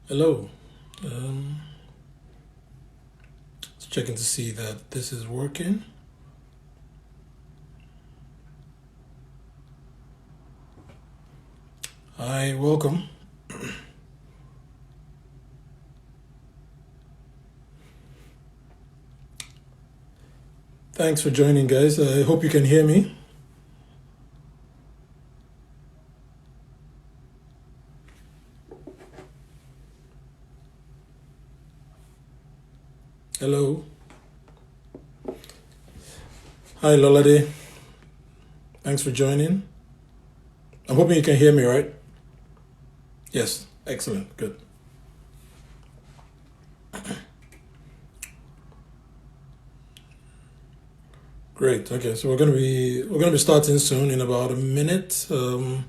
Hello. Um, just checking to see that this is working. Hi, welcome. Thanks for joining, guys. I hope you can hear me. Hello. Hi, Lolade. Thanks for joining. I'm hoping you can hear me, right? Yes. Excellent. Good. Great. Okay, so we're gonna be starting soon in about a minute. Governor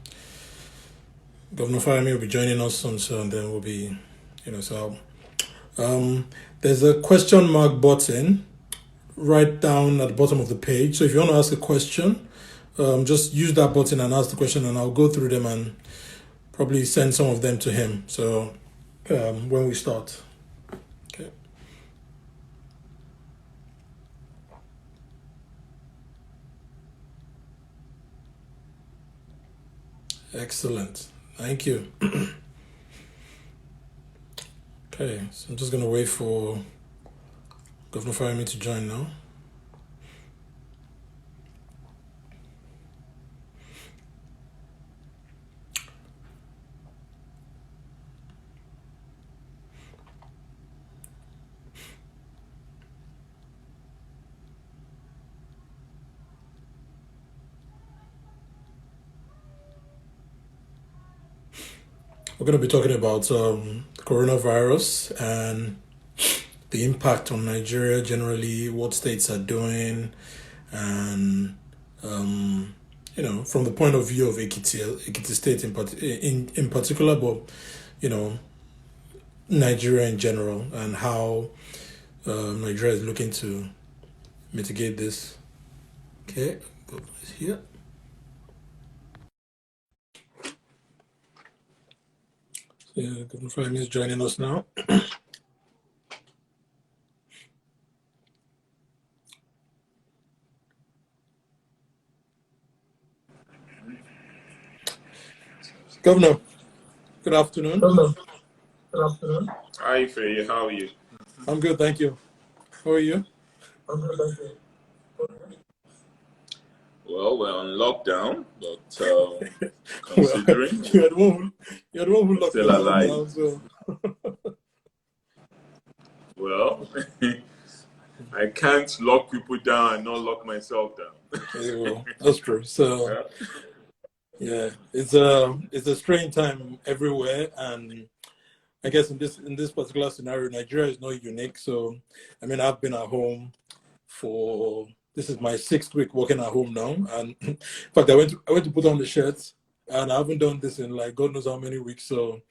Fayemi will be joining us soon, so and then we'll be, so there's a question mark button right down at the bottom of the page. So if you want to ask a question, just use that button and ask the question, and I'll go through them and probably send some of them to him. So when we start, okay, excellent, thank you. Okay, so I'm just gonna wait for Governor Fayemi to join now. We're gonna be talking about coronavirus and the impact on Nigeria generally, what states are doing, and from the point of view of Ekiti State in particular, but you know, Nigeria in general, and how Nigeria is looking to mitigate this. Okay, go here. Yeah, Governor Fayemi is joining us now. Governor, good afternoon. Hello, good afternoon. Hi, Feyi, how are you? I'm good, thank you. How are you? I'm good, thank you. Well, we're on lockdown, but Well, considering you're the one who we're locked still yourself alive. down. So, Well, I can't lock people down and not lock myself down. yeah, well, that's true. So, Yeah. yeah, it's a strange time everywhere, and I guess in this particular scenario, Nigeria is not unique. So, I mean, I've been at home for this is my sixth week working at home now, and in fact, I went to put on the shirts, and I haven't done this in like God knows how many weeks. So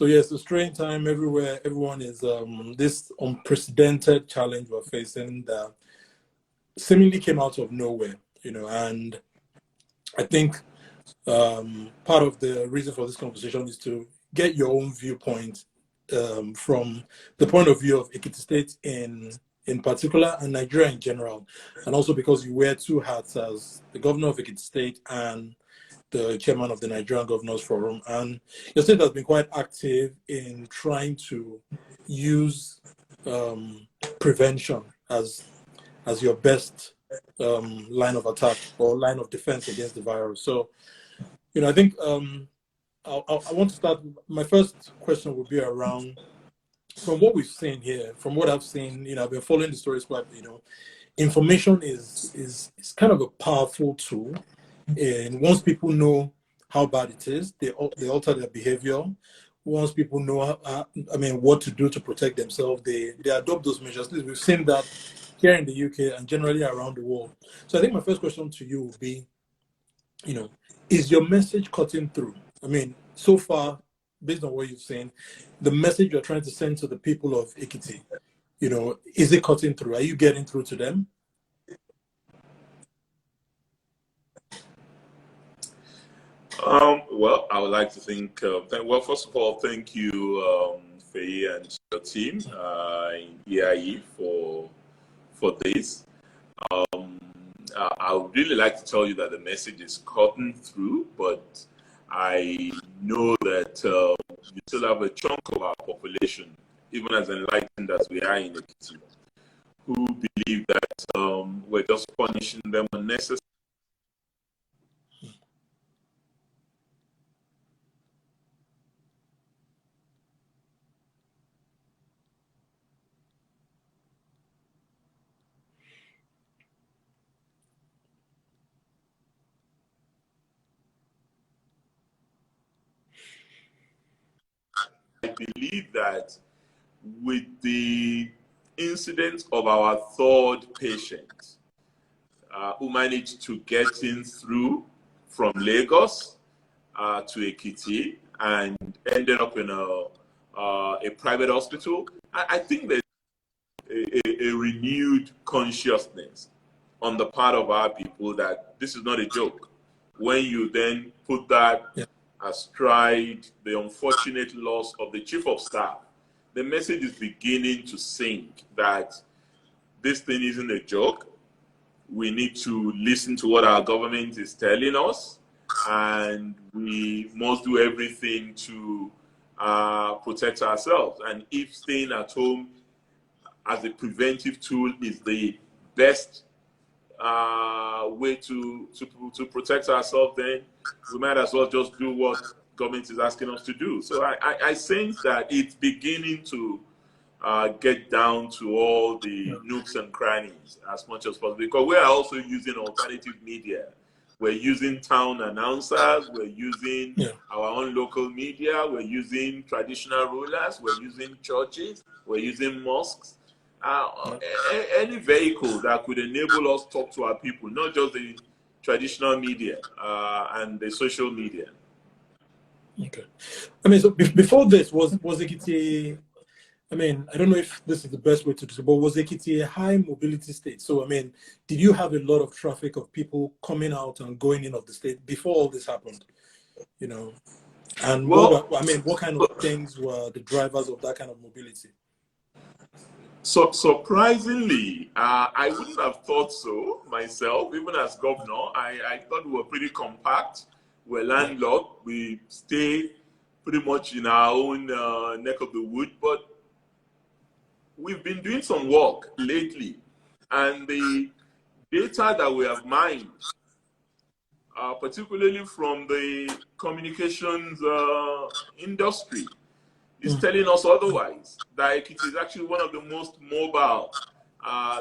yes, it's a strange time everywhere. Everyone is this unprecedented challenge we're facing that seemingly came out of nowhere, and I think part of the reason for this conversation is to get your own viewpoint from the point of view of Ekiti State in particular and Nigeria in general, and also because you wear two hats as the governor of Ekiti State and the chairman of the Nigerian Governors Forum. And your state has been quite active in trying to use prevention as your best line of attack or line of defense against the virus. So, I think I want to start. My first question would be around from what we've seen here, from what I've seen. I've been following the stories quite. Information is kind of a powerful tool, and once people know how bad it is, they alter their behavior. Once people know, what to do to protect themselves, they adopt those measures. We've seen that here in the UK and generally around the world. So I think my first question to you would be, you know, is your message cutting through? I mean, so far, based on what you've seen, the message you're trying to send to the people of Ikiti, is it cutting through? Are you getting through to them? Well, I would like to think. Well, first of all, thank you Feyi and your team in EIE for this. I would really like to tell you that the message is cutting through, but I know that we still have a chunk of our population, even as enlightened as we are in Ekiti, who believe that we're just punishing them unnecessarily. I believe that with the incident of our third patient who managed to get in through from Lagos to Ekiti and ended up in a private hospital, I think there's a renewed consciousness on the part of our people that this is not a joke. When you then put that astride the unfortunate loss of the chief of staff, the message is beginning to sink that this thing isn't a joke. We need to listen to what our government is telling us, and we must do everything to protect ourselves. And if staying at home as a preventive tool is the best way to protect ourselves, then we might as well just do what government is asking us to do. So I sense that it's beginning to get down to all the nooks and crannies as much as possible, because we are also using alternative media. We're using town announcers, we're using our own local media, we're using traditional rulers, we're using churches, we're using mosques. Any vehicle that could enable us to talk to our people, not just the traditional media and the social media. Okay. I mean, so before this, was Ekiti, I mean, I don't know if this is the best way to do it, but was Ekiti a high mobility state? So, I mean, did you have a lot of traffic of people coming out and going in of the state before all this happened? You know, and what kind of things were the drivers of that kind of mobility? So surprisingly, I wouldn't have thought so myself. Even as governor, I thought we were pretty compact. We're landlocked. We stay pretty much in our own neck of the wood. But we've been doing some work lately, and the data that we have mined, particularly from the communications industry, is telling us otherwise. That it is actually one of the most mobile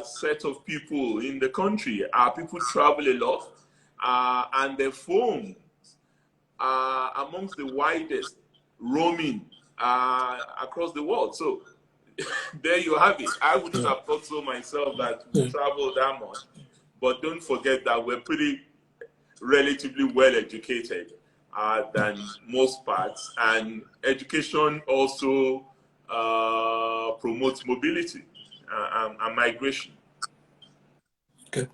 set of people in the country. Our people travel a lot, and their phones are amongst the widest roaming across the world. So there you have it. I wouldn't have thought so myself that we travel that much, but don't forget that we're pretty relatively well educated than most parts, and education also promotes mobility and migration. Okay.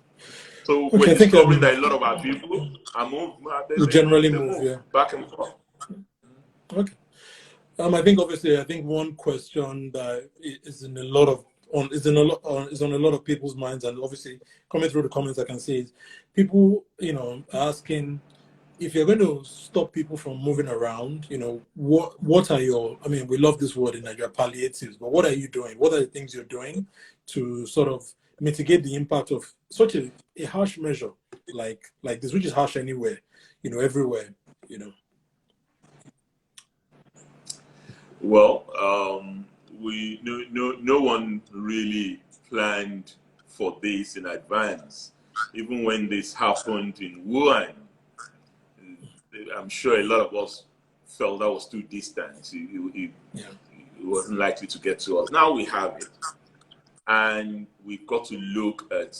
So we're discovering that a lot of our people are generally move back and forth. Okay. I think obviously, one question that is on a lot of people's minds, and obviously coming through the comments, I can see is people, asking if you're going to stop people from moving around. What are your? I mean, we love this word in Nigeria, palliatives, but what are you doing? What are the things you're doing to sort of mitigate the impact of such a harsh measure like this, which is harsh anywhere, everywhere, Well, no one really planned for this in advance. Even when this happened in Wuhan, I'm sure a lot of us felt that was too distant. It wasn't likely to get to us. Now we have it, and we've got to look at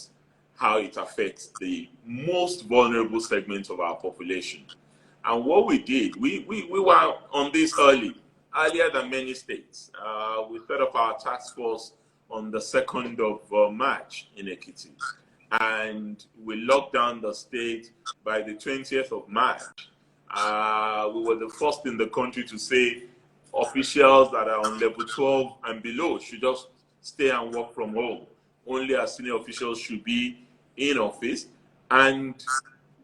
how it affects the most vulnerable segments of our population. And what we did, we were on this earlier than many states. We set up our task force on the 2nd of March in Ekiti, and we locked down the state by the 20th of March. We were the first in the country to say officials that are on level 12 and below should just stay and work from home. Only our senior officials should be in office, and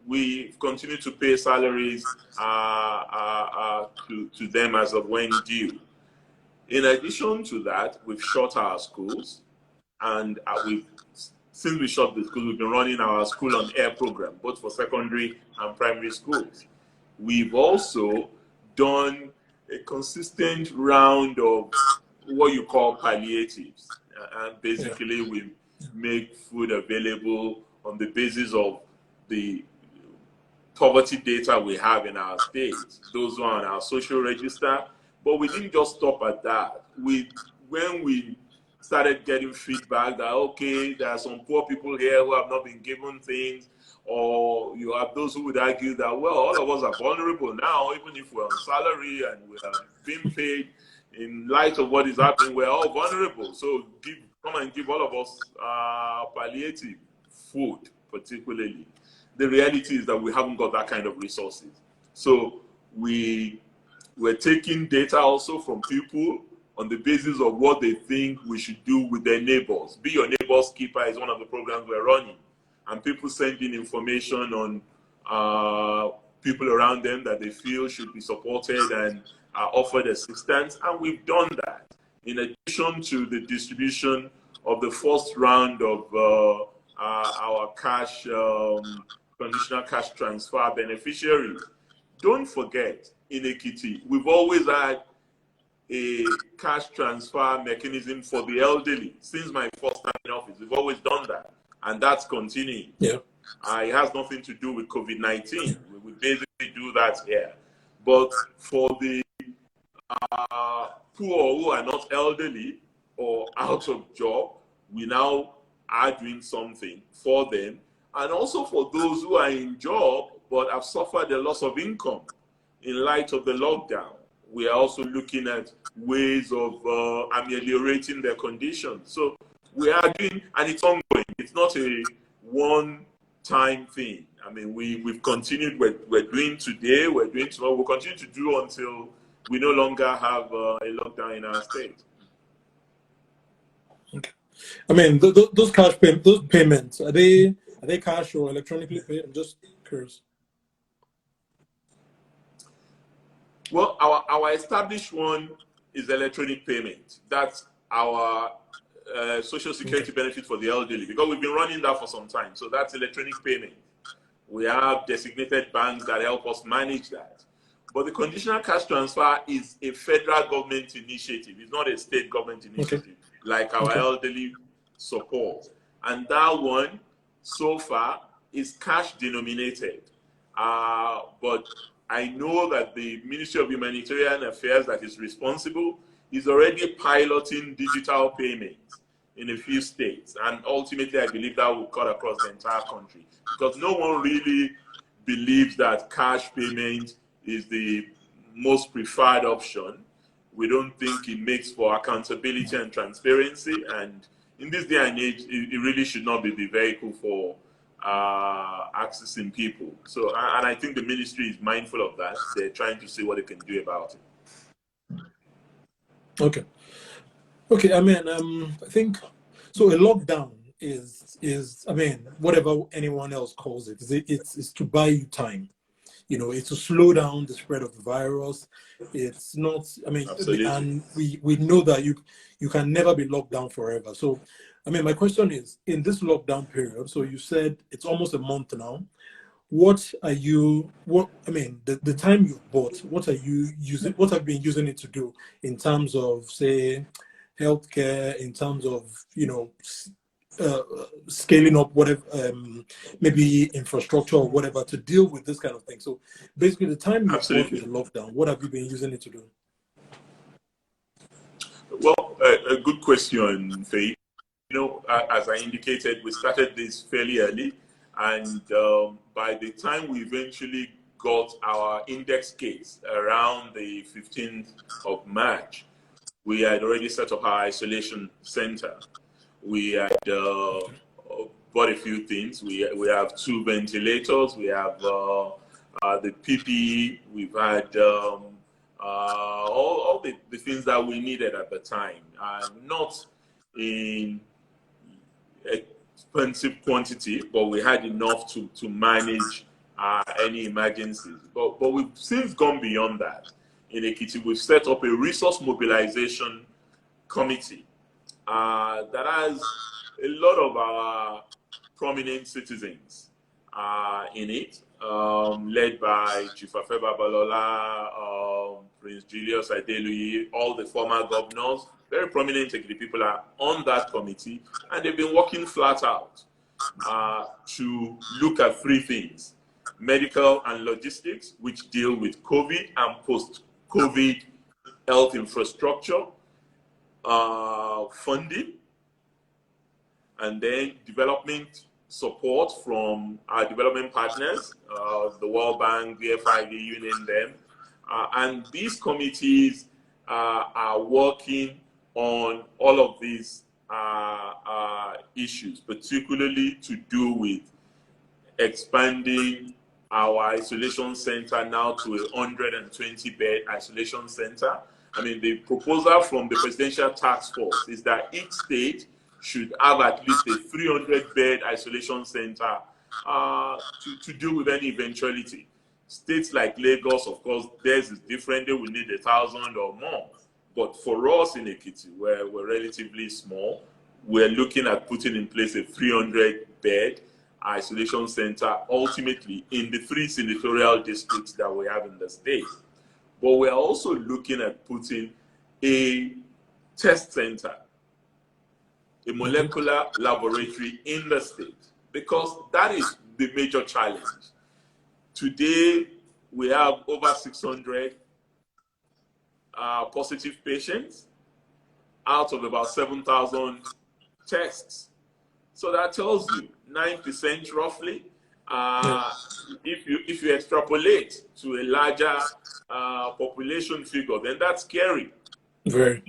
we continue to pay salaries to them as of when due. In addition to that, we've shut our schools, and since we shut the schools, we've been running our school on air program, both for secondary and primary schools. We've also done a consistent round of what you call palliatives. And basically, we make food available on the basis of the poverty data we have in our state. Those are on our social register. But we didn't just stop at that. When we started getting feedback that, okay, there are some poor people here who have not been given things, or you have those who would argue that, well, all of us are vulnerable now, even if we're on salary and we are being paid. In light of what is happening, we're all vulnerable. So come and give all of us palliative food, particularly. The reality is that we haven't got that kind of resources. So we're taking data also from people on the basis of what they think we should do with their neighbors. Be Your Neighbor's Keeper is one of the programs we're running. And people send in information on people around them that they feel should be supported and offered assistance. And we've done that. In addition to the distribution of the first round of our cash, conditional cash transfer beneficiaries. Don't forget, in Ekiti, we've always had a cash transfer mechanism for the elderly. Since my first time in office, we've always done that, and that's continuing. Yeah. It has nothing to do with COVID-19. We basically do that here. But for the poor who are not elderly or out of job, we now are doing something for them. And also for those who are in job but have suffered a loss of income in light of the lockdown. We are also looking at ways of ameliorating their conditions. So we are doing, and it's ongoing. It's not a one-time thing. I mean, we've continued. We're doing today. We're doing tomorrow. We'll continue to do until we no longer have a lockdown in our state. Okay. I mean, those those payments, are they cash or electronically paid? I'm just curious. Well, our established one is electronic payment. That's our social security benefit for the elderly, because we've been running that for some time. So that's electronic payment. We have designated banks that help us manage that. But the conditional cash transfer is a federal government initiative. It's not a state government initiative, like our elderly support. And that one, so far, is cash denominated. But I know that the Ministry of Humanitarian Affairs that is responsible is already piloting digital payments in a few states. And ultimately, I believe that will cut across the entire country, because no one really believes that cash payment is the most preferred option. We don't think it makes for accountability and transparency. And in this day and age, it really should not be the vehicle for accessing people. So, and I think the ministry is mindful of that. They're trying to see what they can do about it. Okay. I mean, I think so. A lockdown is I mean, whatever anyone else calls it, it's to buy you time. You know, it's to slow down the spread of the virus. It's not. I mean, Absolutely. and we know that you can never be locked down forever. So, I mean, my question is, in this lockdown period, so you said it's almost a month now. I mean, the time you've bought, what are you using? What have you been using it to do in terms of, say, healthcare, in terms of, you know, scaling up whatever, maybe infrastructure or whatever to deal with this kind of thing. So basically, the time you bought with the lockdown, what have you been using it to do? Well, a good question, Feyi. You know, as I indicated, we started this fairly early, and by the time we eventually got our index case around the 15th of March, we had already set up our isolation center. We had bought a few things. We have 2 ventilators. We have the PPE. We've had all all the things that we needed at the time, not in expensive quantity, but we had enough to manage any emergencies. But we've since gone beyond that. In Ekiti, we've set up a resource mobilization committee that has a lot of our prominent citizens in it, led by Chief Afe Babalola, Prince Julius Adeluyi, all the former governors. Very prominent Ekiti people are on that committee, and they've been working flat out to look at three things: medical and logistics, which deal with COVID and post-COVID health infrastructure, funding, and then development support from our development partners, the World Bank, the FID, you name them. And these committees are working on all of these issues, particularly to do with expanding our isolation center now to a 120-bed isolation center. I mean, the proposal from the Presidential Task Force is that each state should have at least a 300-bed isolation center to deal with any eventuality. States like Lagos, of course, theirs is different. They will need 1,000 or more. But for us in Ekiti, where we're relatively small, we're looking at putting in place a 300-bed isolation center, ultimately in the 3 senatorial districts that we have in the state. But we're also looking at putting a test center, a molecular laboratory in the state, because that is the major challenge. Today, we have over 600 positive patients out of about 7,000 tests. So that tells you 9% roughly. If you extrapolate to a larger population figure, then that's scary. Very.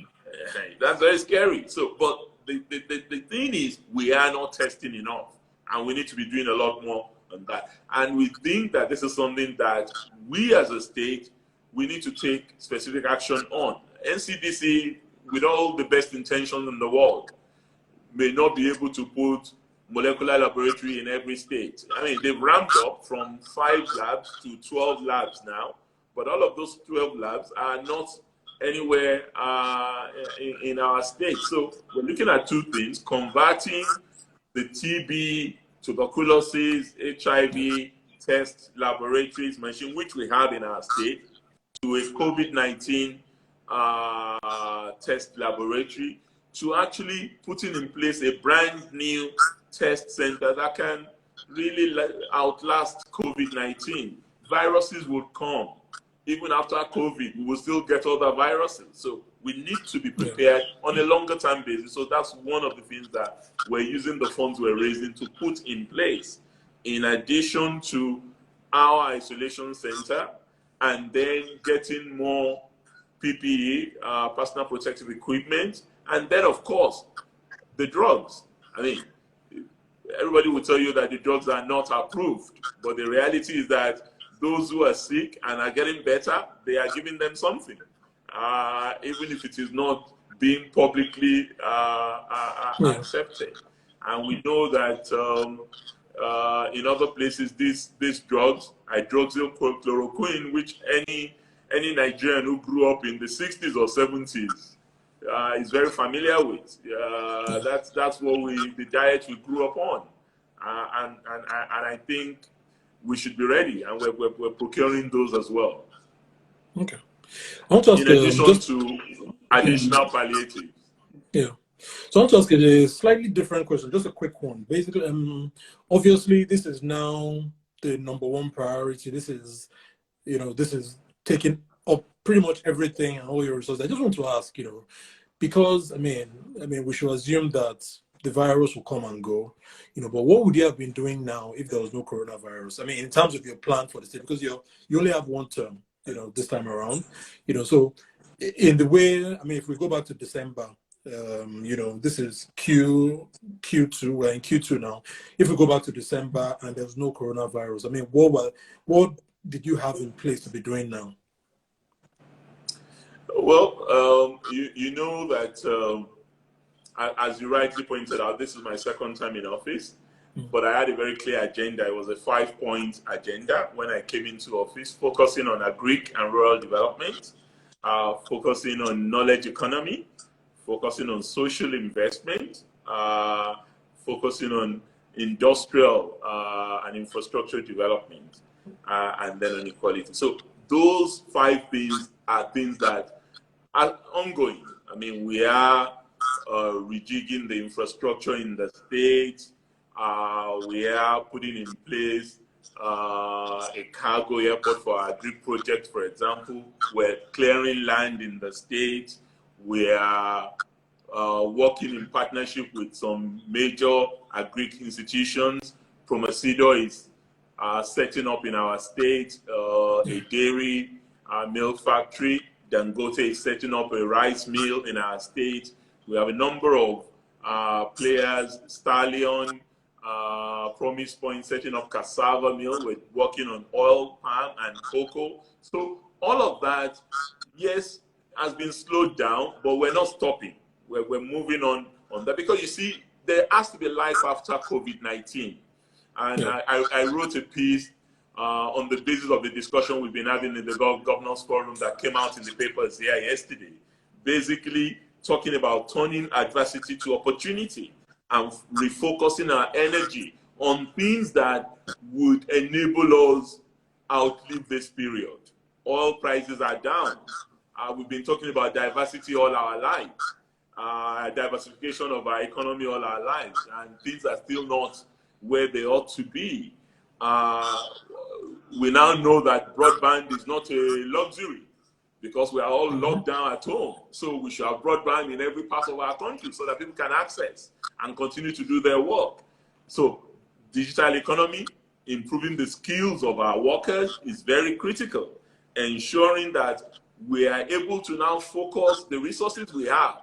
That's very scary. So, but the thing is, we are not testing enough, and we need to be doing a lot more on that. And we think that this is something that we as a state, we need to take specific action on. NCDC, with all the best intentions in the world, may not be able to put molecular laboratory in every state. I mean, they've ramped up from 5 labs to 12 labs now, but all of those 12 labs are not anywhere in our state. So we're looking at 2 things: converting the TB, tuberculosis, HIV test laboratories machine, which we have in our state, to a COVID-19 test laboratory, to actually putting in place a brand new test center that can really outlast COVID-19. Viruses will come. Even after COVID, we will still get other viruses. So we need to be prepared on a longer term basis. So that's one of the things that we're using the funds we're raising to put in place, in addition to our isolation center, and then getting more PPE, personal protective equipment, and then, of course, the drugs. I mean, everybody will tell you that the drugs are not approved, but the reality is that those who are sick and are getting better, they are giving them something, even if it is not being publicly accepted. And we know that in other places, these drugs, hydroxychloroquine, which any Nigerian who grew up in the 60s or 70s is very familiar with. That's what the diet we grew up on, and I think we should be ready, and we're procuring those as well. Okay. I want to ask, in addition to additional palliatives. Yeah. So I want to ask you a slightly different question, just a quick one. Basically, obviously, this is now the #1 priority. This is, this is taking up pretty much everything and all your resources. I just want to ask, because I mean, we should assume that the virus will come and go, but what would you have been doing now if there was no coronavirus? I mean, in terms of your plan for the state, because you only have 1 term, this time around, so in the way, I mean, if we go back to December, this is Q2, we're in Q2 now. If we go back to December and there's no coronavirus, I mean, what did you have in place to be doing now? Well, you know that, as you rightly pointed out, this is my second time in office, but I had a very clear agenda. It was a 5-point agenda when I came into office, focusing on agric and rural development, focusing on knowledge economy, focusing on social investment, focusing on industrial and infrastructure development, and then on equality. So those 5 things are things that are ongoing. I mean, we are rejigging the infrastructure in the state. We are putting in place a cargo airport for our agri project, for example. We're clearing land in the state. We are working in partnership with some major agri institutions. Promesido is setting up in our state a dairy milk factory. Dangote is setting up a rice mill in our state. We have a number of players, Stallion, Promise Point setting up cassava mill. We're working on oil, palm, and cocoa. So all of that, yes, has been slowed down, but we're not stopping. We're moving on that, because you see, there has to be life after COVID-19. And I wrote a piece on the basis of the discussion we've been having in the Governors Forum that came out in the papers here yesterday, basically talking about turning adversity to opportunity and refocusing our energy on things that would enable us outlive this period. Oil prices are down. We've been talking about diversity all our lives, diversification of our economy all our lives, and things are still not where they ought to be. We now know that broadband is not a luxury, because we are all locked down at home. So we should have broadband in every part of our country so that people can access and continue to do their work. So digital economy, improving the skills of our workers is very critical. Ensuring that we are able to now focus the resources we have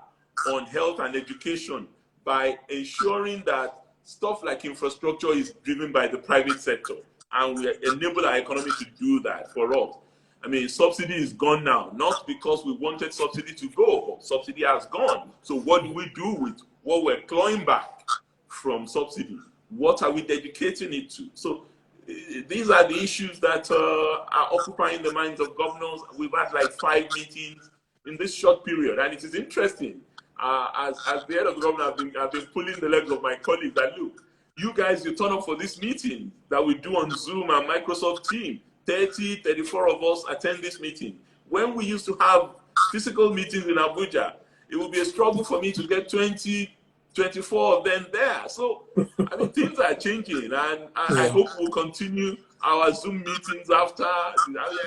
on health and education by ensuring that stuff like infrastructure is driven by the private sector, and we enable our economy to do that for us. I mean, subsidy is gone now, not because we wanted subsidy to go, but subsidy has gone. So what do we do with what we're clawing back from subsidy? What are we dedicating it to? So these are the issues that are occupying the minds of governors. We've had like 5 meetings in this short period, and it is interesting. As the head of the government, I've been pulling the legs of my colleagues that, look, you guys, you turn up for this meeting that we do on Zoom and Microsoft Teams. 30, 34 of us attend this meeting. When we used to have physical meetings in Abuja, it would be a struggle for me to get 20, 24 of them there. So, I mean, things are changing, and I hope we'll continue our Zoom meetings after.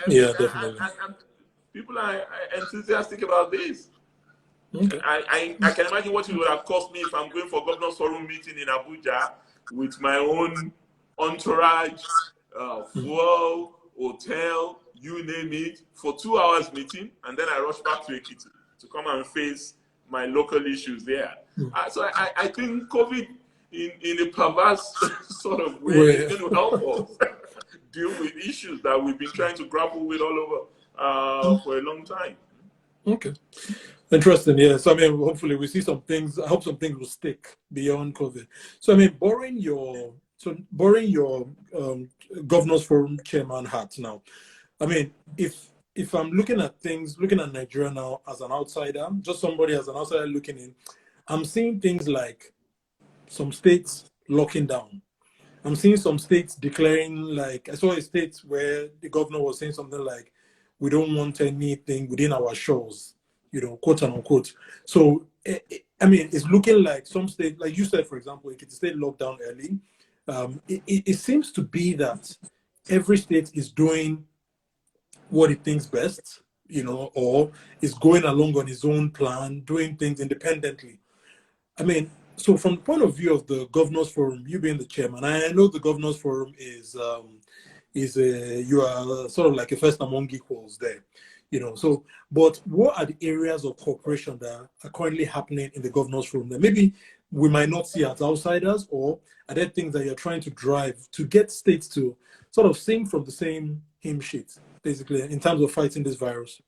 Definitely. And people are enthusiastic about this. Okay. I can imagine what it would have cost me if I'm going for Governor's Forum meeting in Abuja with my own entourage, fuel, hotel, you name it, for 2 hours meeting, and then I rush back to Ekiti to come and face my local issues there. So I think COVID, in a perverse sort of way, is going to help us deal with issues that we've been trying to grapple with all over for a long time. Okay. Interesting, yeah. So I mean, hopefully we see some things. I hope some things will stick beyond COVID. So I mean, borrowing your Governors Forum chairman hat now. I mean, if I'm looking at Nigeria now as an outsider, just somebody as an outsider looking in, I'm seeing things like some states locking down. I'm seeing some states declaring, like, I saw a state where the governor was saying something like, we don't want anything within our shores, quote unquote. So, I mean, it's looking like some states, like you said, for example, Ekiti State locked down early. It seems to be that every state is doing what it thinks best, or is going along on its own plan, doing things independently. I mean, so from the point of view of the Governors Forum, you being the chairman, I know the Governors Forum is you are sort of like a first among equals there, So, but what are the areas of cooperation that are currently happening in the Governors Forum that maybe we might not see as outsiders, or are there things that you're trying to drive to get states to sort of sing from the same hymn sheet, basically, in terms of fighting this virus?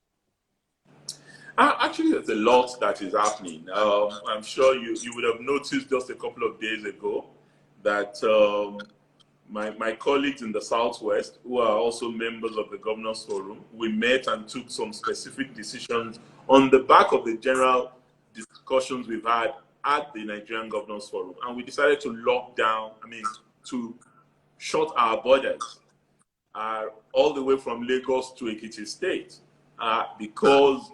Actually, there's a lot that is happening. I'm sure you would have noticed just a couple of days ago that my colleagues in the Southwest, who are also members of the Governors Forum, we met and took some specific decisions on the back of the general discussions we've had at the Nigerian Governors Forum. And we decided to lock down, to shut our borders all the way from Lagos to Ekiti State because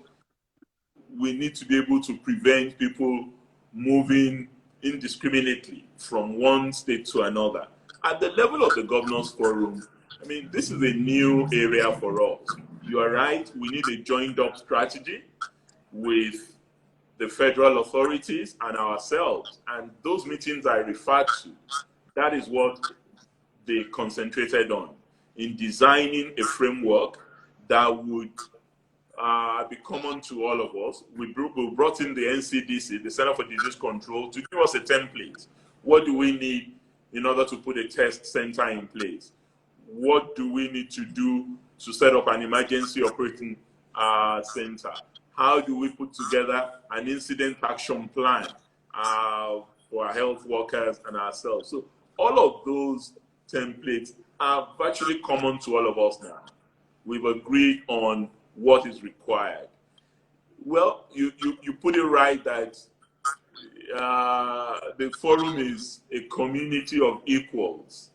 we need to be able to prevent people moving indiscriminately from one state to another. At the level of the Governors Forum, this is a new area for us. You are right, we need a joined up strategy with the federal authorities and ourselves. And those meetings I referred to, that is what they concentrated on in designing a framework that would be common to all of us. We brought in the NCDC, the Center for Disease Control, to give us a template. What do we need in order to put a test center in place? What do we need to do to set up an emergency operating center? How do we put together an incident action plan for our health workers and ourselves? So all of those templates are virtually common to all of us now. We've agreed on what is required. Well, you put it right that the forum is a community of equals.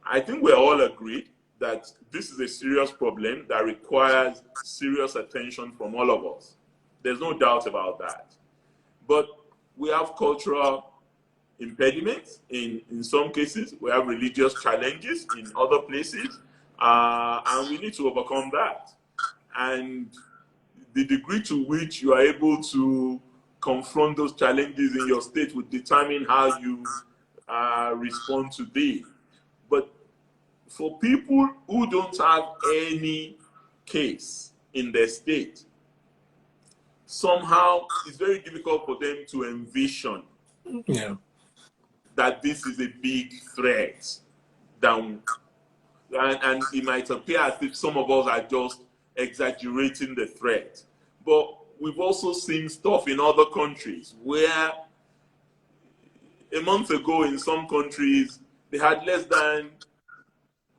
I think we're all agreed that this is a serious problem that requires serious attention from all of us. There's no doubt about that. But we have cultural impediments in some cases. We have religious challenges in other places, and we need to overcome that. And the degree to which you are able to confront those challenges in your state will determine how you respond to these. But for people who don't have any case in their state, somehow it's very difficult for them to envision that this is a big threat. And it might appear as if some of us are just exaggerating the threat. But we've also seen stuff in other countries where a month ago in some countries, they had less than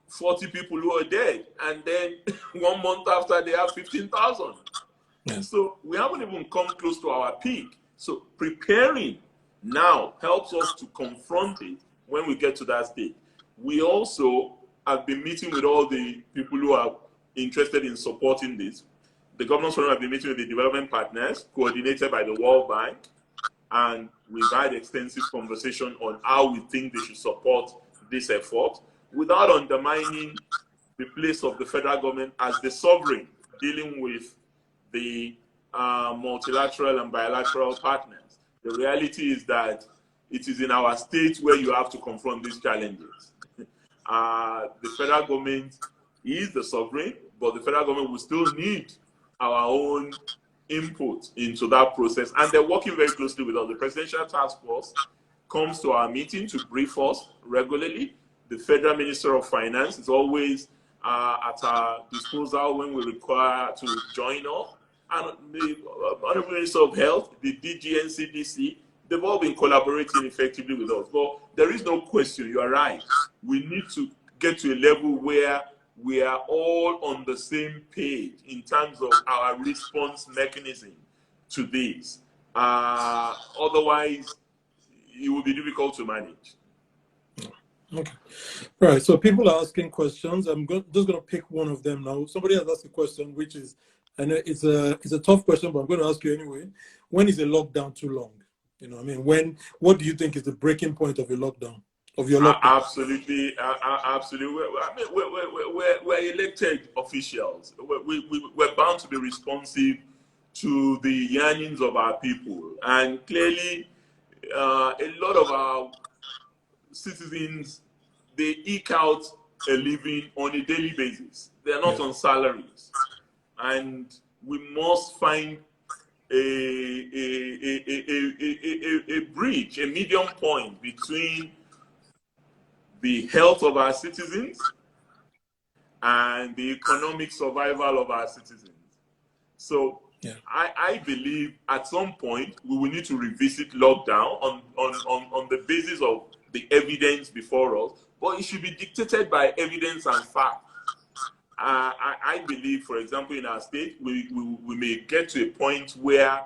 40 people who are dead. And then 1 month after, they have 15,000. Yeah. So we haven't even come close to our peak. So preparing now helps us to confront it when we get to that stage. We also have been meeting with all the people who are interested in supporting this. The Governors Forum have been meeting with the development partners, coordinated by the World Bank, and we've had extensive conversation on how we think they should support this effort without undermining the place of the federal government as the sovereign dealing with the multilateral and bilateral partners. The reality is that it is in our states where you have to confront these challenges. The federal government is the sovereign, but the federal government will still need our own input into that process. And they're working very closely with us. The Presidential Task Force comes to our meeting to brief us regularly. The Federal Minister of Finance is always at our disposal when we require to join us. And the Honorable Minister of Health, the DG and CDC, they've all been collaborating effectively with us. But there is no question, you are right. We need to get to a level where we are all on the same page in terms of our response mechanism to this. Otherwise, it will be difficult to manage. Okay. All right. So people are asking questions. I'm just going to pick one of them now. Somebody has asked a question, which is, and it's a tough question, but I'm going to ask you anyway. When is a lockdown too long? You know, what do you think is the breaking point of a lockdown? Of your lockdown? Absolutely. We're elected officials. We're bound to be responsive to the yearnings of our people. And clearly, a lot of our citizens, they eke out a living on a daily basis. They're not on salaries. And we must find a bridge, a medium point between the health of our citizens and the economic survival of our citizens. So I believe at some point we will need to revisit lockdown on the basis of the evidence before us, but it should be dictated by evidence and fact. I believe, for example, in our state, we may get to a point where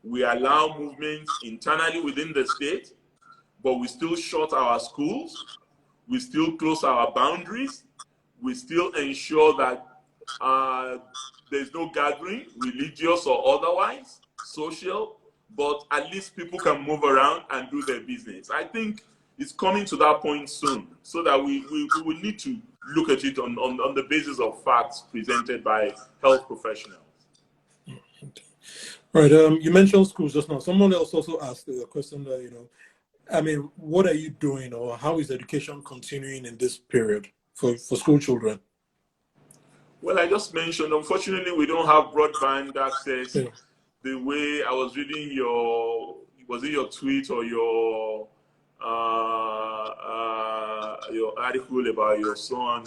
we allow movements internally within the state, but we still shut our schools, we still close our boundaries, we still ensure that there's no gathering, religious or otherwise, social, but at least people can move around and do their business. I think it's coming to that point soon, so that we will need to look at it on the basis of facts presented by health professionals. Right. You mentioned schools just now. Someone else also asked a question that, I mean, what are you doing, or how is education continuing in this period for school children? Well, I just mentioned, unfortunately, we don't have broadband access. Yeah. The way I was reading was it your tweet or your article about your son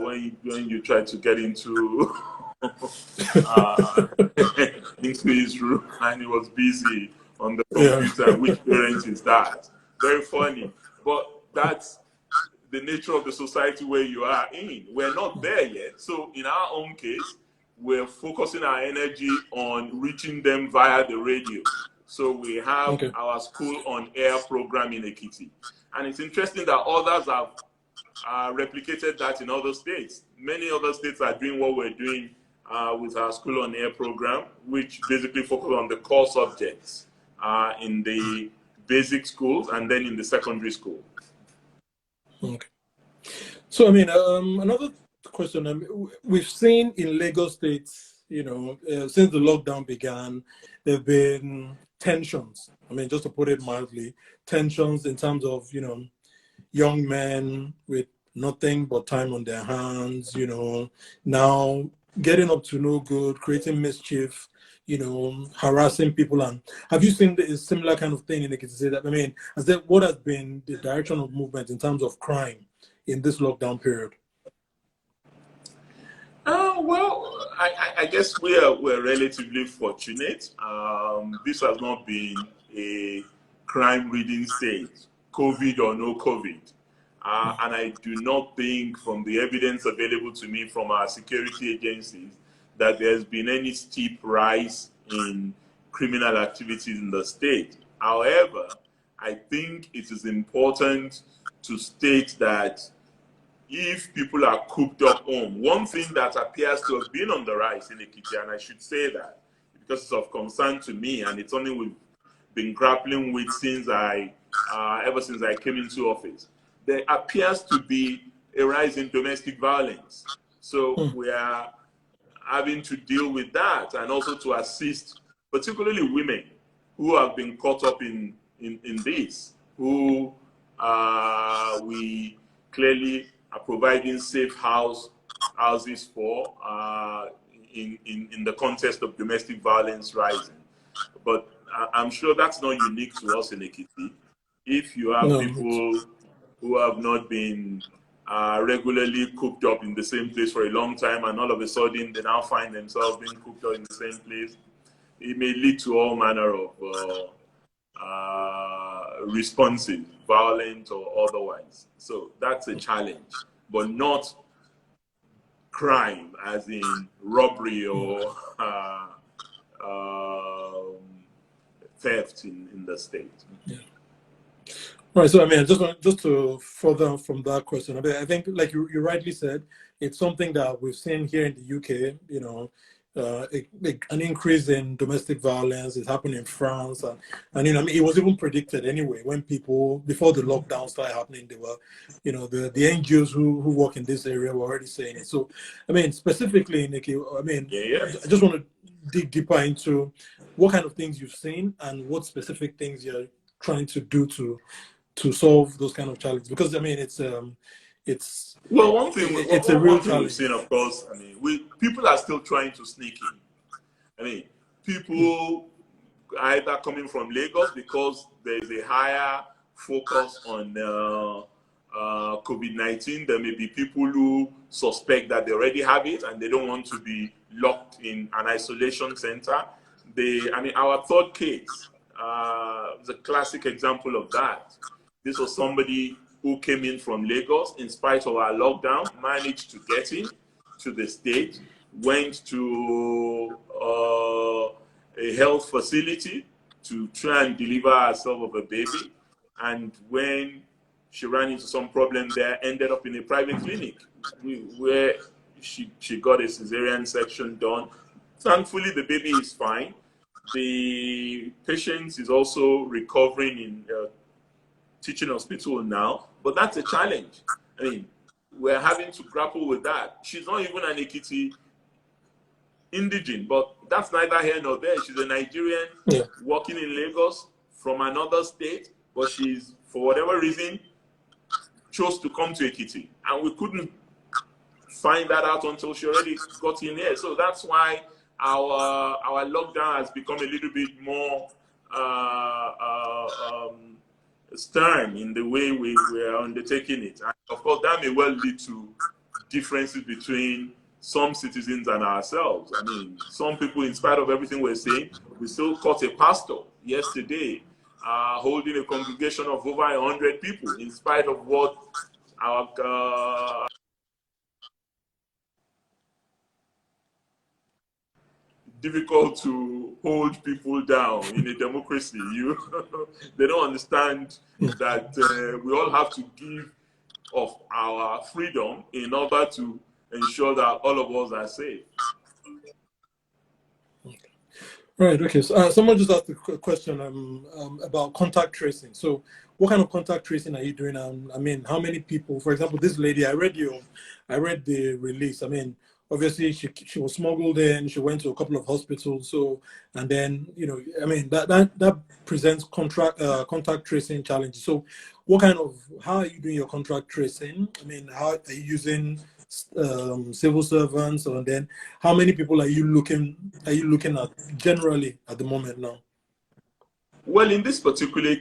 when you tried to get into into his room and he was busy on the computer. Yeah. Which parent is that? Very funny, but that's the nature of the society where you are in. We're not there yet. So in our own case, we're focusing our energy on reaching them via the radio. So we have our school on air program in Ekiti. And it's interesting that others have replicated that in other states. Many other states are doing what we're doing with our school on air program, which basically focuses on the core subjects in the basic schools and then in the secondary school. Okay. So, I mean, another question. We've seen in Lagos State, since the lockdown began, there have been tensions. I mean, just to put it mildly, tensions in terms of, young men with nothing but time on their hands, now getting up to no good, creating mischief, harassing people. And have you seen a similar kind of thing in the city? I mean, what has been the direction of movement in terms of crime in this lockdown period? Well, I guess we're relatively fortunate. This has not been a crime-ridden state, COVID or no COVID. And I do not think, from the evidence available to me from our security agencies, that there's been any steep rise in criminal activities in the state. However, I think it is important to state that if people are cooped up home, one thing that appears to have been on the rise in Ekiti, and I should say that because it's of concern to me, and it's something we've been grappling with since ever since I came into office, there appears to be a rise in domestic violence. So we are having to deal with that, and also to assist particularly women who have been caught up in this, who we clearly are providing safe houses for in the context of domestic violence rising. But I'm sure that's not unique to us in Ekiti. If you have people who have not been regularly cooped up in the same place for a long time, and all of a sudden they now find themselves being cooped up in the same place, it may lead to all manner of responses, violent or otherwise. So that's a challenge, but not crime as in robbery or theft in the state. Yeah. Right. So, I mean, just to further from that question, I think, like you rightly said, it's something that we've seen here in the UK. An increase in domestic violence is happening in France, and I mean, it was even predicted anyway when people, before the lockdown started happening, they were, the NGOs who work in this area were already saying it. So, I mean, specifically, Nikki, I mean, I just want to dig deeper into what kind of things you've seen and what specific things you're trying to do to solve those kind of challenges, because I mean it's well, one thing we've seen, of course, I mean, people are still trying to sneak in. I mean, people either coming from Lagos because there is a higher focus on COVID-19. There may be people who suspect that they already have it and they don't want to be locked in an isolation center. I mean, our third case is a classic example of that. This was somebody who came in from Lagos in spite of our lockdown, managed to get in to the state, went to a health facility to try and deliver herself of a baby. And when she ran into some problem there, ended up in a private clinic where she got a cesarean section done. Thankfully, the baby is fine. The patient is also recovering in teaching hospital now, but that's a challenge. I mean, we're having to grapple with that. She's not even an Ekiti indigene, but that's neither here nor there. She's a Nigerian working in Lagos from another state, but she's, for whatever reason, chose to come to Ekiti. And we couldn't find that out until she already got in here. So that's why our lockdown has become a little bit more stern in the way we are undertaking it. And of course, that may well lead to differences between some citizens and ourselves. I mean, some people, in spite of everything we're saying, we still caught a pastor yesterday holding a congregation of over 100 people, in spite of what our difficult to hold people down in a democracy. They don't understand that we all have to give of our freedom in order to ensure that all of us are safe. Right. Okay. So someone just asked a question about contact tracing. So, what kind of contact tracing are you doing? I mean, how many people? For example, this lady, I read the release. I mean, obviously she was smuggled in. She went to a couple of hospitals. So, and then I mean that presents contact tracing challenges. So, how are you doing your contact tracing? I mean, how are you using civil servants, and then how many people are you looking at generally at the moment now? Well, in this particular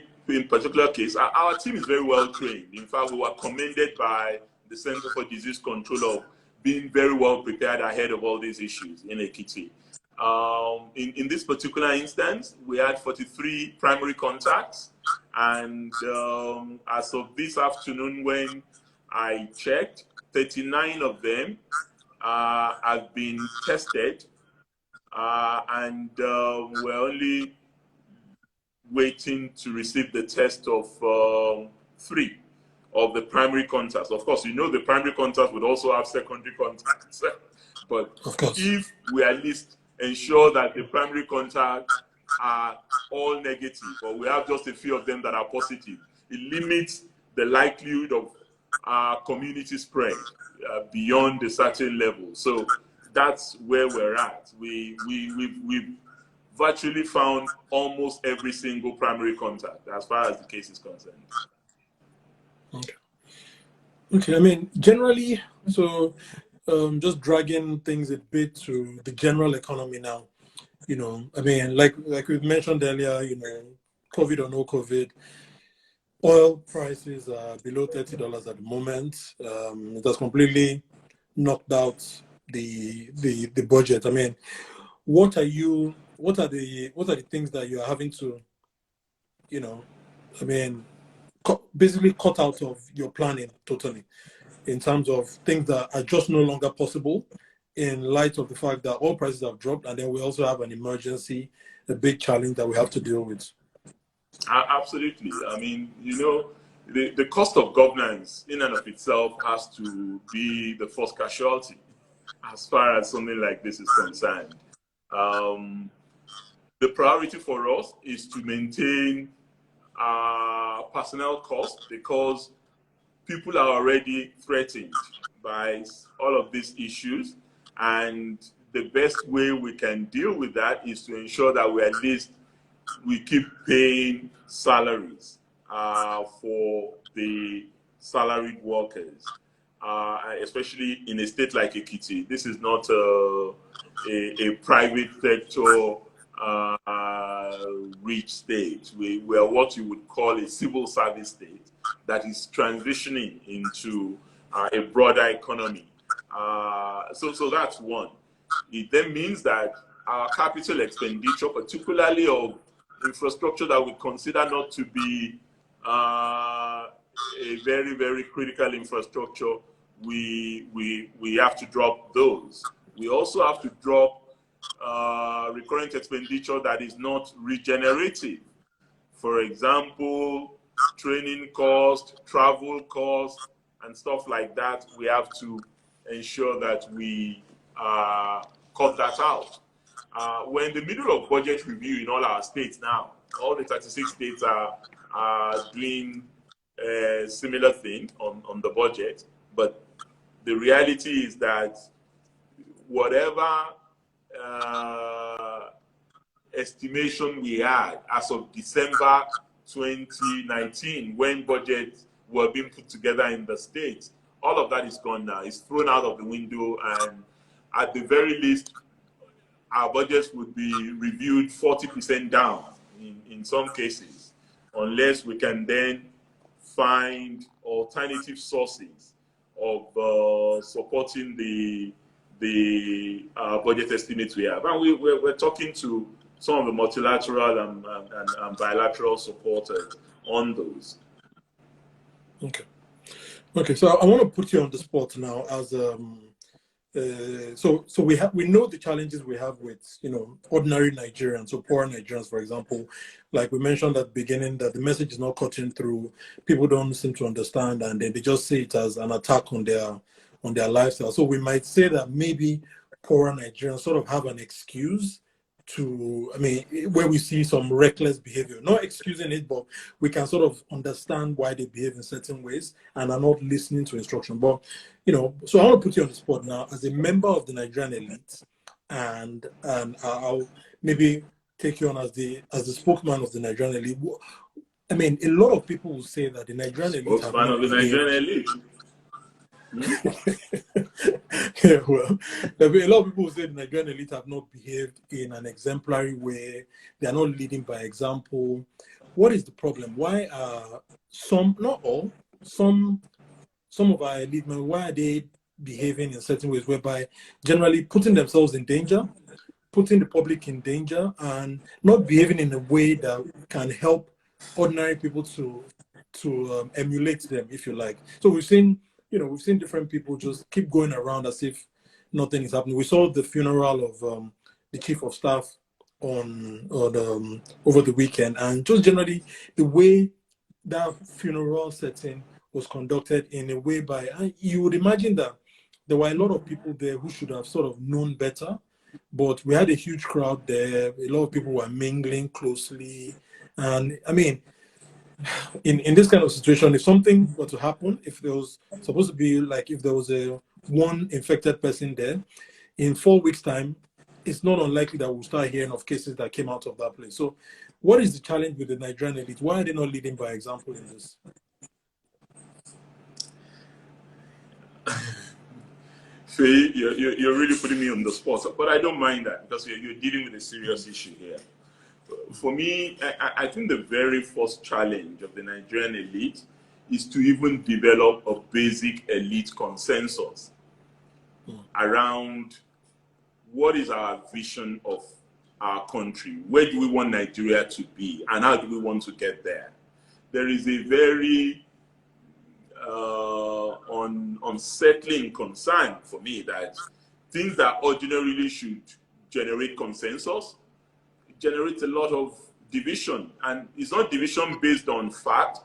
case, our team is very well trained. In fact, we were commended by the Center for Disease Control of being very well prepared ahead of all these issues in Ekiti. In this particular instance, we had 43 primary contacts, and as of this afternoon when I checked, 39 of them have been tested, and we're only waiting to receive the test of 3 of the primary contacts. Of course, the primary contacts would also have secondary contacts, but if we at least ensure that the primary contacts are all negative, or we have just a few of them that are positive, it limits the likelihood of community spread beyond a certain level. So that's where we're at. We've virtually found almost every single primary contact as far as the case is concerned. Okay. I mean, generally, so just dragging things a bit to the general economy now. I mean, like we mentioned earlier, COVID or no COVID, oil prices are below $30 at the moment. It has completely knocked out the budget. I mean, what are the things that you are having to, I mean, basically cut out of your planning totally, in terms of things that are just no longer possible in light of the fact that oil prices have dropped, and then we also have an emergency, a big challenge that we have to deal with? Absolutely. I mean, the cost of governance in and of itself has to be the first casualty as far as something like this is concerned. The priority for us is to maintain personnel costs, because people are already threatened by all of these issues, and the best way we can deal with that is to ensure that we keep paying salaries for the salaried workers, especially in a state like Ekiti. This is not a private sector rich state. We are what you would call a civil service state that is transitioning into a broader economy. So that's one. It then means that our capital expenditure, particularly of infrastructure that we consider not to be a very, very critical infrastructure, we have to drop those. We also have to drop recurrent expenditure that is not regenerative. For example, training costs, travel costs, and stuff like that. We have to ensure that we cut that out. We're in the middle of budget review in all our states now. All the 36 states are doing a similar thing on the budget, but the reality is that whatever estimation we had as of December 2019, when budgets were being put together in the states, all of that is gone now. It's thrown out of the window, and at the very least, our budgets would be reviewed 40% down in some cases, unless we can then find alternative sources of supporting the budget estimates we have. And we're talking to some of the multilateral and bilateral supporters on those. Okay, so I want to put you on the spot now as so we know the challenges we have with ordinary Nigerians, so poor Nigerians, for example. Like we mentioned at the beginning, that the message is not cutting through. People don't seem to understand, and then they just see it as an attack on their lifestyle. So we might say that maybe poorer Nigerians sort of have an excuse to, where we see some reckless behavior, not excusing it, but we can sort of understand why they behave in certain ways and are not listening to instruction. But, so I want to put you on the spot now as a member of the Nigerian elite, and I'll maybe take you on as the spokesman of the Nigerian elite. A lot of people will say that the Nigerian elite spokesman of the Nigerian elite. Yeah, well, there'll be a lot of people who say the Nigerian elite have not behaved in an exemplary way. They are not leading by example. What is the problem? Why are some, not all, some of our elite men, why are they behaving in certain ways whereby generally putting themselves in danger, putting the public in danger, and not behaving in a way that can help ordinary people to emulate them, if you like? So we've seen different people just keep going around as if nothing is happening. We saw the funeral of the chief of staff over the weekend, and just generally the way that funeral setting was conducted in a way you would imagine that there were a lot of people there who should have sort of known better, but we had a huge crowd there. A lot of people were mingling closely, and in this kind of situation, if something were to happen, if there was supposed to be if there was one infected person there, in 4 weeks' time, it's not unlikely that we'll start hearing of cases that came out of that place. So what is the challenge with the Nigerian elite? Why are they not leading by example in this? Feyi, you're really putting me on the spot, but I don't mind that because you're dealing with a serious issue here. For me, I think the very first challenge of the Nigerian elite is to even develop a basic elite consensus around what is our vision of our country, where do we want Nigeria to be, and how do we want to get there. There is a very unsettling concern for me that things that ordinarily should generate consensus generates a lot of division, and it's not division based on fact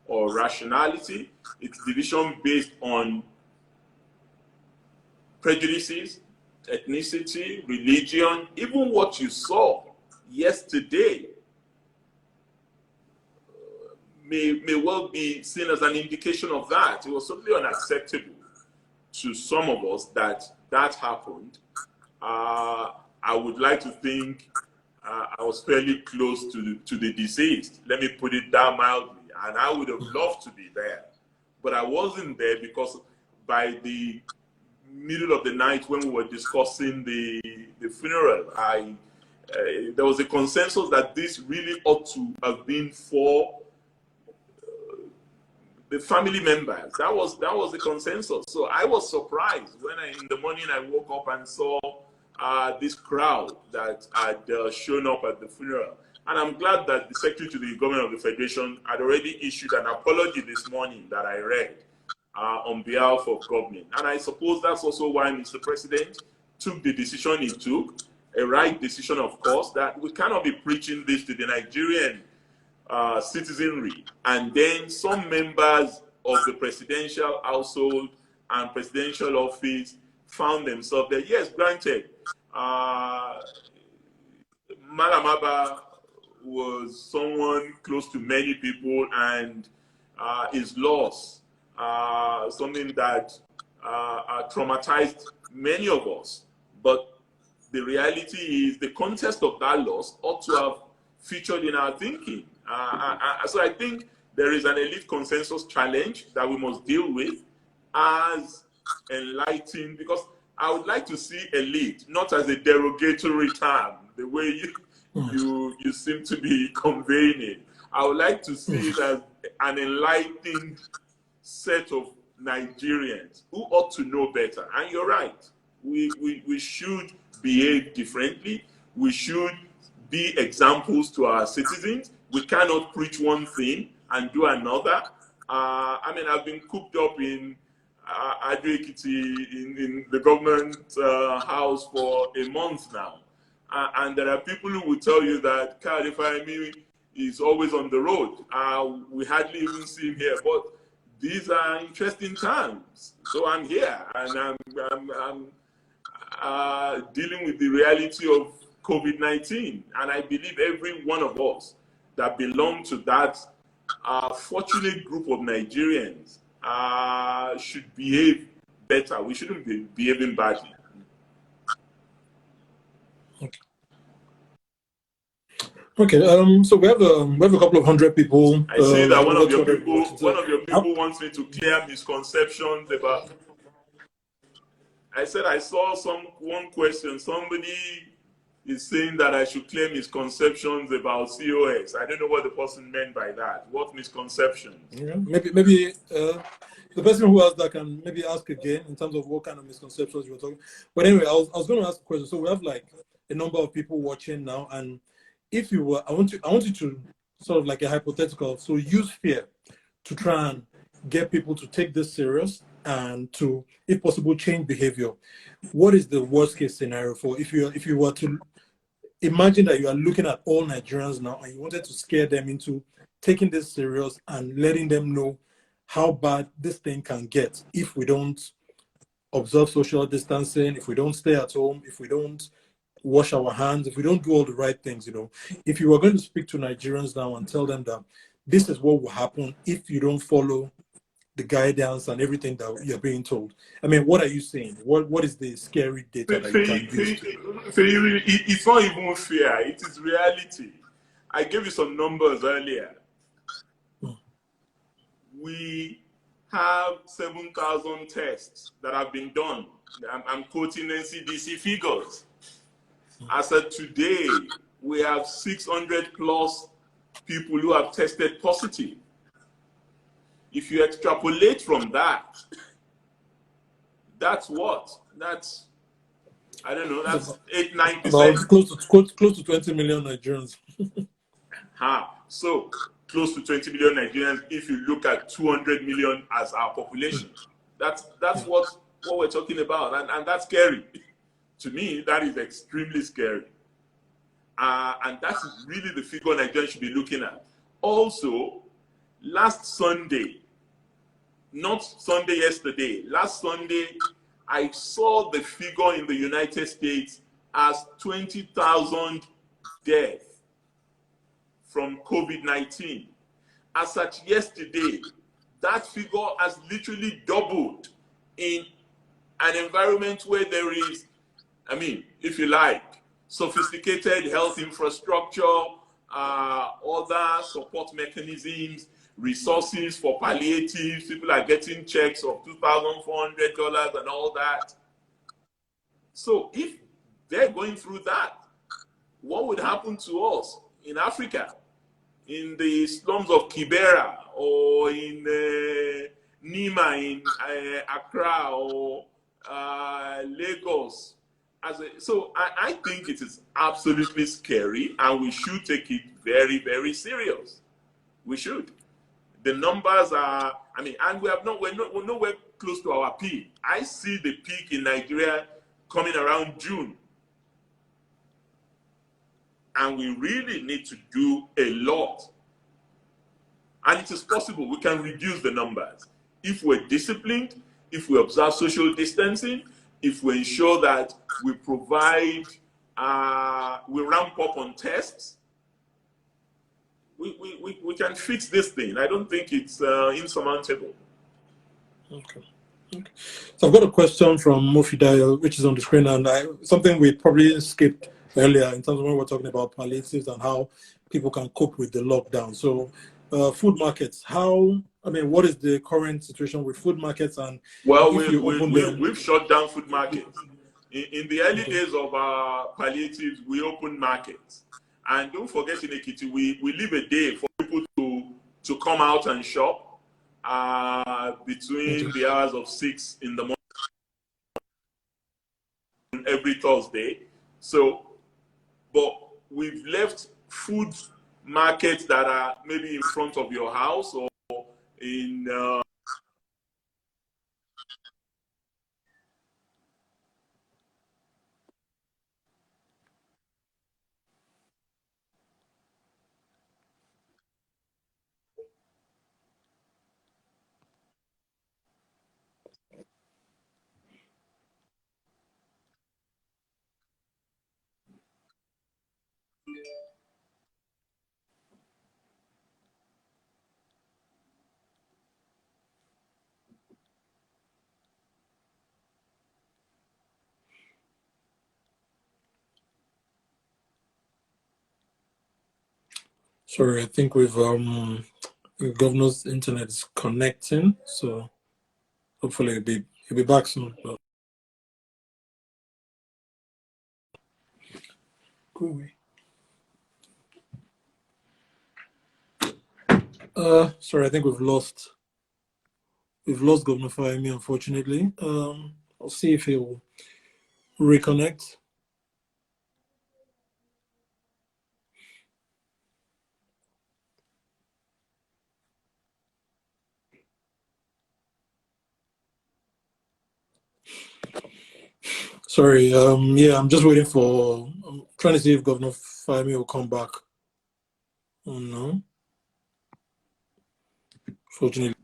or rationality. It's division based on prejudices, ethnicity, religion. Even what you saw yesterday may well be seen as an indication of that. It was certainly unacceptable to some of us that happened. I would like to think I was fairly close to the deceased. Let me put it that mildly. And I would have loved to be there. But I wasn't there because by the middle of the night when we were discussing the funeral, I there was a consensus that this really ought to have been for the family members. That was the consensus. So I was surprised when in the morning I woke up and saw this crowd that had shown up at the funeral. And I'm glad that the Secretary to the Government of the Federation had already issued an apology this morning that I read on behalf of government. And I suppose that's also why Mr. President took the decision he took, a right decision, of course, that we cannot be preaching this to the Nigerian citizenry, and then some members of the presidential household and presidential office found themselves there. Yes, granted, Malamaba was someone close to many people, and his loss, something that traumatized many of us. But the reality is the context of that loss ought to have featured in our thinking. So I think there is an elite consensus challenge that we must deal with as enlightened, because I would like to see elite not as a derogatory term, the way you seem to be conveying it. I would like to see it as an enlightened set of Nigerians who ought to know better. And you're right, we should behave differently. We should be examples to our citizens. We cannot preach one thing and do another. I mean, I've been cooped up in Ado-Ekiti in the government house for a month now. And there are people who will tell you that Kayode Fayemi is always on the road. We hardly even see him here. But these are interesting times. So I'm here, and I'm dealing with the reality of COVID-19. And I believe every one of us that belong to that fortunate group of Nigerians should behave better. We shouldn't be behaving badly. Okay. So we have a couple of hundred people. I see that one of your people wants me to clear misconceptions about. I said I saw one question. Somebody is saying that I should clear misconceptions about COS. I don't know what the person meant by that. What misconceptions? Yeah, maybe the person who asked that can maybe ask again in terms of what kind of misconceptions you were talking. But anyway, I was going to ask a question. So we have like a number of people watching now, and if you were, I want you to sort of like a hypothetical. So use fear to try and get people to take this serious and to, if possible, change behavior. What is the worst case scenario for if you were to imagine that you are looking at all Nigerians now and you wanted to scare them into taking this serious and letting them know how bad this thing can get if we don't observe social distancing, if we don't stay at home, if we don't wash our hands, if we don't do all the right things, if you were going to speak to Nigerians now and tell them that this is what will happen if you don't follow the guidance and everything that you're being told. I mean, what are you saying? What is the scary data that you can use? It's not even fear, it is reality. I gave you some numbers earlier. We have 7,000 tests that have been done. I'm quoting NCDC figures. As of today, we have 600 plus people who have tested positive. If you extrapolate from that, that's what? That's, I don't know, that's 8-9%. About close to 20 million Nigerians. So close to 20 million Nigerians if you look at 200 million as our population. That's what we're talking about, and that's scary. To me, that is extremely scary. And that's really the figure Nigerians should be looking at. Also, last Sunday, not Sunday yesterday, last Sunday, I saw the figure in the United States as 20,000 deaths from COVID-19. As such, yesterday, that figure has literally doubled in an environment where there is, I mean, if you like, sophisticated health infrastructure, other support mechanisms, resources for palliatives. People are getting checks of $2,400 and all that. So if they're going through that, what would happen to us in Africa, in the slums of Kibera, or in Nima, in Accra, or Lagos? So I think it is absolutely scary, and we should take it very, very serious. We should. The numbers are, I mean, and we're nowhere close to our peak. I see the peak in Nigeria coming around June. And we really need to do a lot. And it is possible. We can reduce the numbers if we're disciplined, if we observe social distancing, if we ensure that we provide, we ramp up on tests. We can fix this thing. I don't think it's insurmountable. Okay. So I've got a question from Mofidayo, which is on the screen, and something we probably skipped earlier in terms of when we're talking about palliatives and how people can cope with the lockdown. So food markets, what is the current situation with food markets? And well, we've shut down food markets. In the early days of our palliatives, we opened markets. And don't forget, in Ekiti, we leave a day for people to come out and shop between the hours of 6 in the morning every Thursday. So, but we've left food markets that are maybe in front of your house or in sorry, I think the governor's internet is connecting, so hopefully he'll be back soon. But go away. Sorry, I think we've lost Governor Fayemi, unfortunately. I'll see if he'll reconnect. Sorry, yeah, I'm just waiting I'm trying to see if Governor Fayemi will come back. Oh no. Fortunately.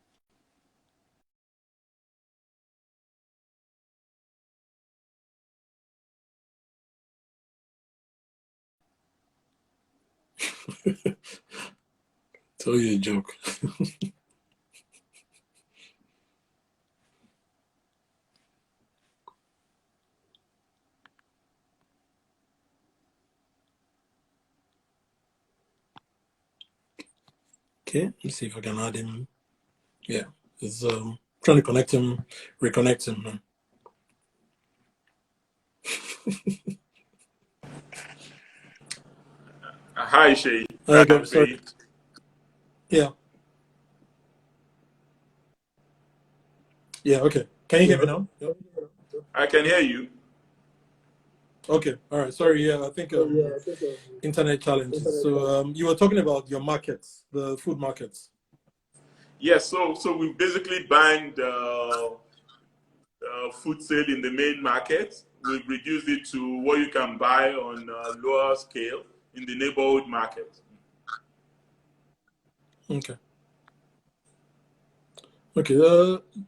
Tell you a joke. Okay, let's see if I can add him. Yeah, it's trying to connect him, reconnect him. Hi, Shay. Hi, go. Sorry. Yeah. Yeah. Okay. Can you hear me now? Yeah. I can hear you. Okay. All right. Sorry. Yeah. I think internet challenges. So you were talking about your markets, the food markets. Yes. So we basically banned food sale in the main market. We've reduced it to what you can buy on a lower scale in the neighborhood market. Okay. Okay.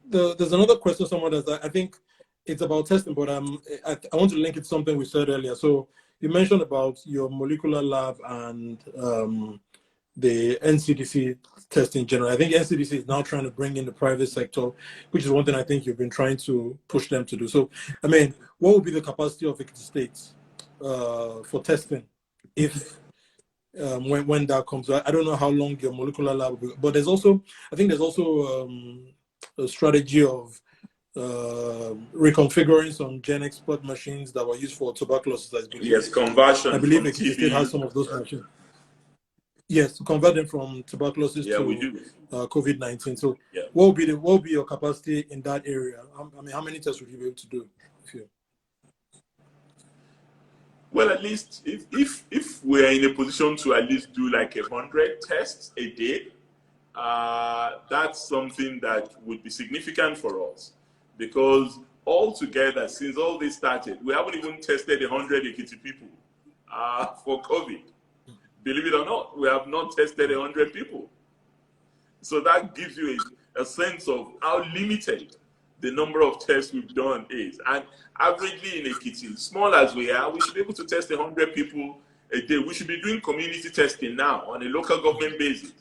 There's another question someone has. I think it's about testing, but I want to link it to something we said earlier. So you mentioned about your molecular lab and the NCDC test in general. I think NCDC is now trying to bring in the private sector, which is one thing I think you've been trying to push them to do. So, I mean, what would be the capacity of the states for testing if when that comes? I don't know how long your molecular lab will be, but I think there's also a strategy of reconfiguring some gen export machines that were used for tuberculosis, I believe. Yes, conversion I believe from Ekiti State has TB. some of those machines. Yes, to convert them from tuberculosis Yeah, we to do. COVID-19. So, Yeah. what will be your capacity in that area? I mean, how many tests would you be able to do? Well, at least if we're in a position to at least do like 100 tests a day, that's something that would be significant for us, because altogether, since all this started, we haven't even tested 100 Ekiti people for COVID. Believe it or not, we have not tested 100 people. So that gives you a sense of how limited the number of tests we've done is. And averagely in Ekiti, small as we are, we should be able to test 100 people a day. We should be doing community testing now on a local government basis,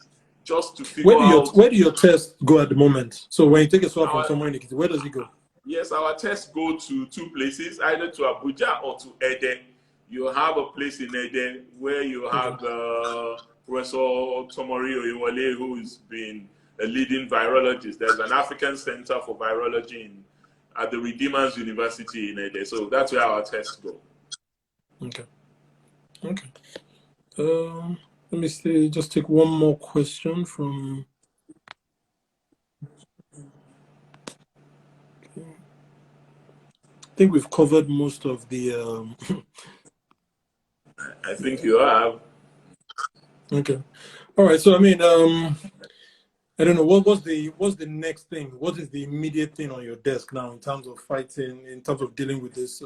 just to figure out. Where do your tests go at the moment? So when you take a swab from our, somewhere in Ekiti, where does it go? yes, our tests go to two places, either to Abuja or to Ede. You have a place in Ede where you have Professor Tomori Oyewale, who's been a leading virologist. There's an African Center for Virology at the Redeemers University in Ede. So that's where our tests go. Okay. Okay. Let me see. Just take one more question from. I think we've covered most of the. I think you have. Okay. All right. So I mean, I don't know what's the next thing. What is the immediate thing on your desk now in terms of fighting, in terms of dealing with this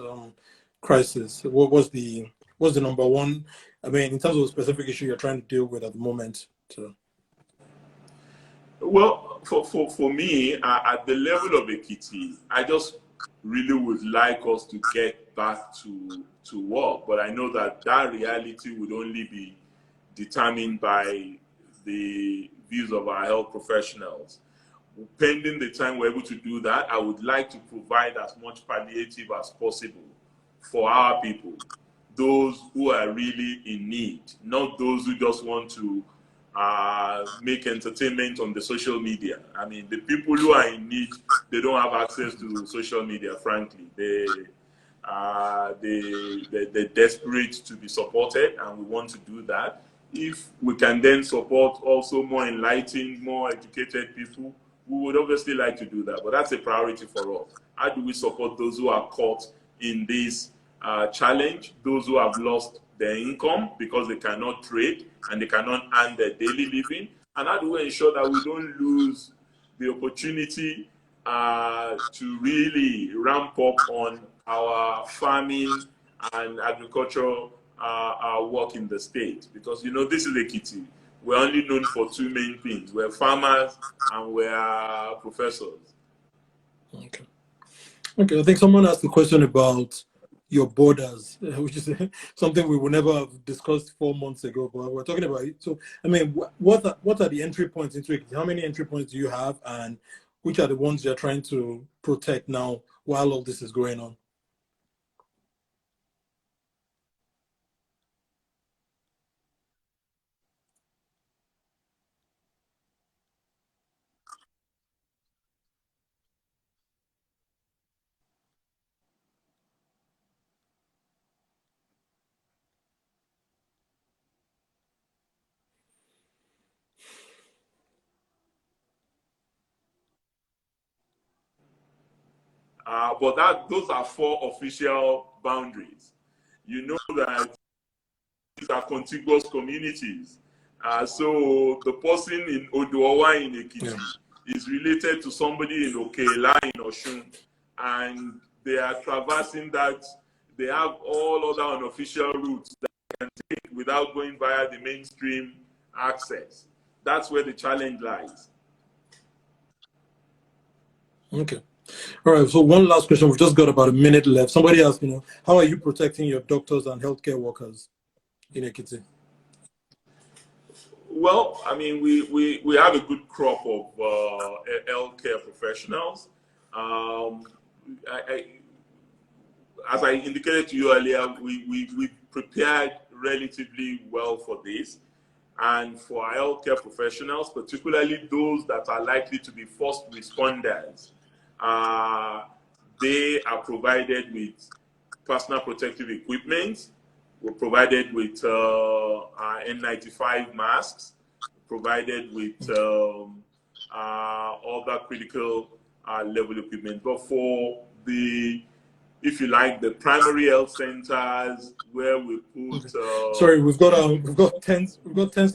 crisis? What's the number one? I mean, in terms of the specific issue you're trying to deal with at the moment. So. Well, for me, at the level of Ekiti, I just really would like us to get back to work. But I know that reality would only be determined by the views of our health professionals. Pending the time we're able to do that, I would like to provide as much palliative as possible for our people, those who are really in need, not those who just want to make entertainment on the social media. I mean, the people who are in need, they don't have access to social media, frankly. They're desperate to be supported, and we want to do that. If we can then support also more enlightened, more educated people, we would obviously like to do that. But that's a priority for us. How do we support those who are caught in this challenge, those who have lost their income because they cannot trade and they cannot earn their daily living? And how do we ensure that we don't lose the opportunity to really ramp up on our farming and agricultural work in the state? Because, you know, this is Ekiti. We're only known for two main things. We're farmers and we're professors. Okay. Okay, I think someone asked a question about your borders, which is something we would never have discussed 4 months ago, but we're talking about it. So, I mean, what are the entry points into it? How many entry points do you have, and which are the ones you're trying to protect now while all this is going on? But those are 4 official boundaries. You know that these are contiguous communities. So the person in Odoawa in Ekiti is related to somebody in Okela in Oshun, and they are traversing that. They have all other unofficial routes that they can take without going via the mainstream access. That's where the challenge lies. Okay. All right. So one last question. We've just got about a minute left. Somebody asked, how are you protecting your doctors and healthcare workers in Ekiti? Well, I mean, we have a good crop of healthcare professionals. As I indicated to you earlier, we prepared relatively well for this. And for our healthcare professionals, particularly those that are likely to be first responders, They are provided with personal protective equipment. We're provided with N95 masks, provided with other critical level equipment. But for the, if you like, the primary health centers where we put sorry, we've got 10 seconds.